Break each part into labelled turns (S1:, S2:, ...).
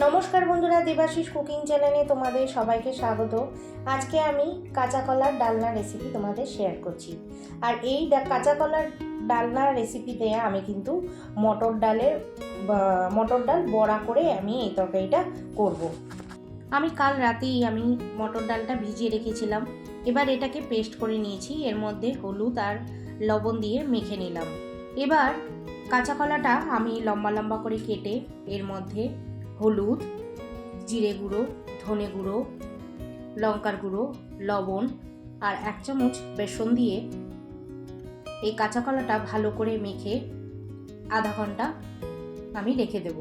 S1: নমস্কার বন্ধুরা, দেবাশিস কুকিং চ্যানেলে তোমাদের সবাইকে স্বাগত। আজকে আমি কাঁচা কলার ডালনা রেসিপি তোমাদের শেয়ার করছি। আর এই কাঁচা কলার ডালনার রেসিপিতে আমি কিন্তু মটর ডাল বড়া করে আমি এই তরকারিটা করব। আমি কাল রাতেই মটর ডালটা ভিজিয়ে রেখেছিলাম। এবার এটাকে পেস্ট করে নিয়েছি। এর মধ্যে হলুদ আর লবণ দিয়ে মেখে নিলাম। এবার কাঁচা কলাটা আমি লম্বা লম্বা করে কেটে এর মধ্যে হলুদ, জিরে গুঁড়ো, ধনে গুঁড়ো, লঙ্কার গুঁড়ো, লবণ আর 1 চামচ বেসন দিয়ে এই কাঁচা কলাটা ভালো করে মেখে আধা ঘন্টা আমি রেখে দেব।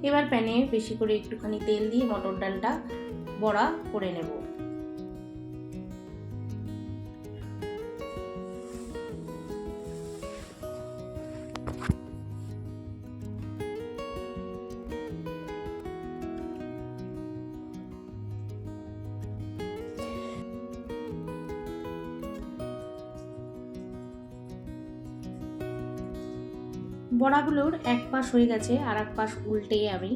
S1: এবার প্যানে বেশি করে একটুখানি তেল দিয়ে মটর ডালটা বড়া করে নেব। বড়াগুলোর এক পাশ হয়ে গেছে, আর এক পাশ উল্টে আমি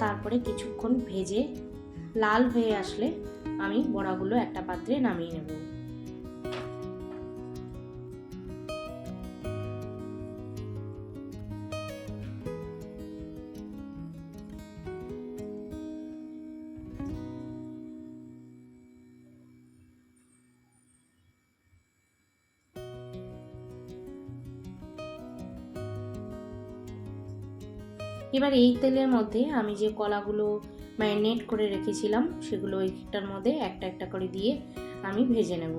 S1: তারপরে কিছুক্ষণ ভেজে লাল হয়ে আসলে আমি বড়াগুলো একটা পাত্রে নামিয়ে নেব। এবার এই তেলের মধ্যে আমি যে কলাগুলো ম্যারিনেট করে রেখেছিলাম সেগুলো এইটার মধ্যে একটা একটা করে দিয়ে আমি ভেজে নেব।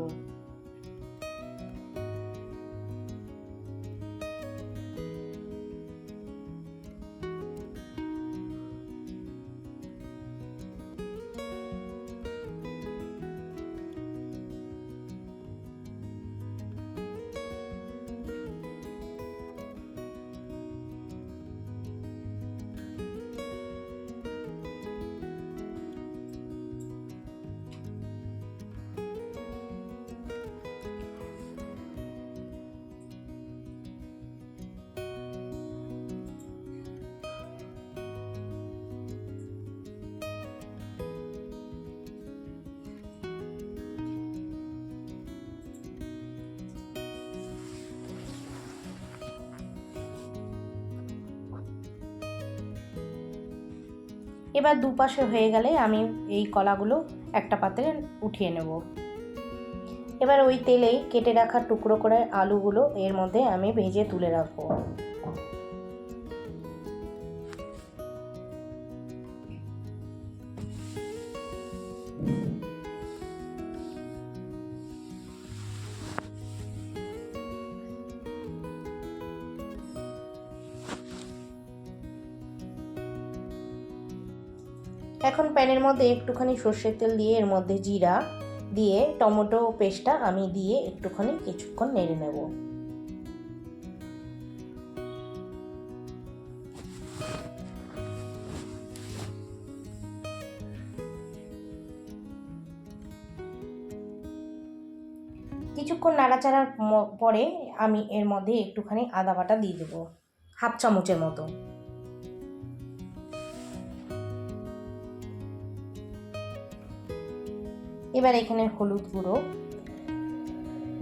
S1: এবার দুপাশে হয়ে গেলে আমি এই কলাগুলো একটা পাত্রে উঠিয়ে নেব। এবার ওই তেলেই কেটে রাখা টুকরো করে আলুগুলো এর মধ্যে আমি ভেজে তুলে রাখবো। এখন প্যানের মধ্যে একটুখানি সর্ষের তেল দিয়ে এর মধ্যে জিরা দিয়ে টমেটো পেস্টটা আমি দিয়ে একটুখানি কিছুক্ষণ নেড়ে নেব। কিছুক্ষণ নাড়াচাড়ার পরে আমি এর মধ্যে একটুখানি আদা বাটা দিয়ে দেবো, 1/2 চামচের মতো। এবার এখানে হলুদ গুঁড়ো,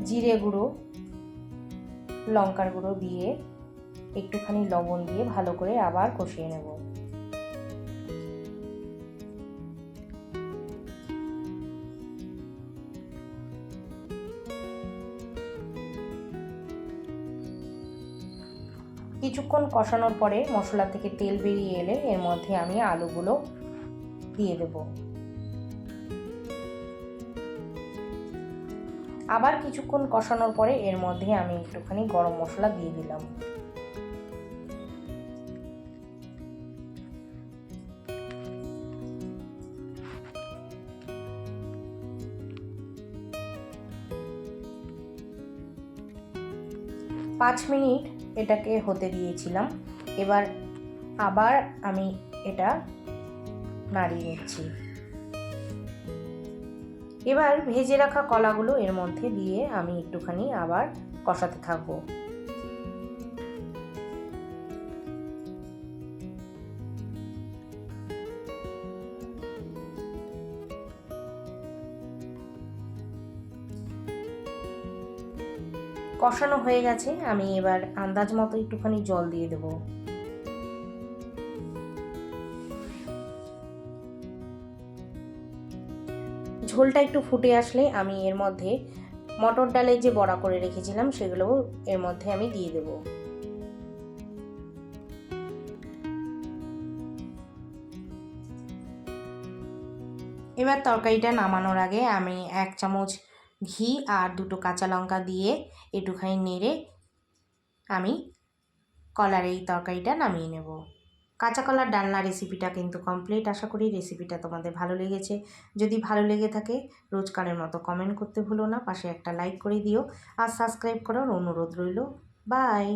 S1: জিরে গুঁড়ো, লঙ্কার গুঁড়ো দিয়ে একটুখানি লবণ দিয়ে ভালো করে আবার কষিয়ে নেব। কিছুক্ষণ কষানোর পরে মশলা থেকে তেল বেরিয়ে এলে এর মধ্যে আমি আলুগুলো দিয়ে দেব। আবার কিছুক্ষণ কষানোর পরে এর মধ্যে আমি একটুখানি গরম মশলা দিয়ে দিলাম। পাঁচ মিনিট এটাকে হতে দিয়েছিলাম। এবার আবার আমি এটা নাড়িয়ে নিচ্ছি। এবার ভেজে রাখা কলাগুলো এর মধ্যে দিয়ে আমি একটুখানি আবার কষাতে থাকবো। কষানো হয়ে গেছে, আমি এবার আন্দাজ মতো একটুখানি জল দিয়ে দেবো। ঝোলটা একটু ফুটে আসলে আমি এর মধ্যে মটর ডালের যে বড়া করে রেখেছিলাম সেগুলোও এর মধ্যে আমি দিয়ে দেব। এবার তরকারিটা নামানোর আগে আমি 1 চামচ ঘি আর 2টো কাঁচা লঙ্কা দিয়ে একটুখানি নেড়ে আমি কলার এই তরকারিটা নামিয়ে নেব। কাঁচা কলার ডালনা রেসিপিটা কিন্তু কমপ্লিট। আশা করি রেসিপিটা তোমাদের ভালো লেগেছে। যদি ভালো লেগে থাকে রোজকারের মতো কমেন্ট করতে ভুলো না, পাশে একটা লাইক করে দিও আর সাবস্ক্রাইব করার অনুরোধ রইল। বাই।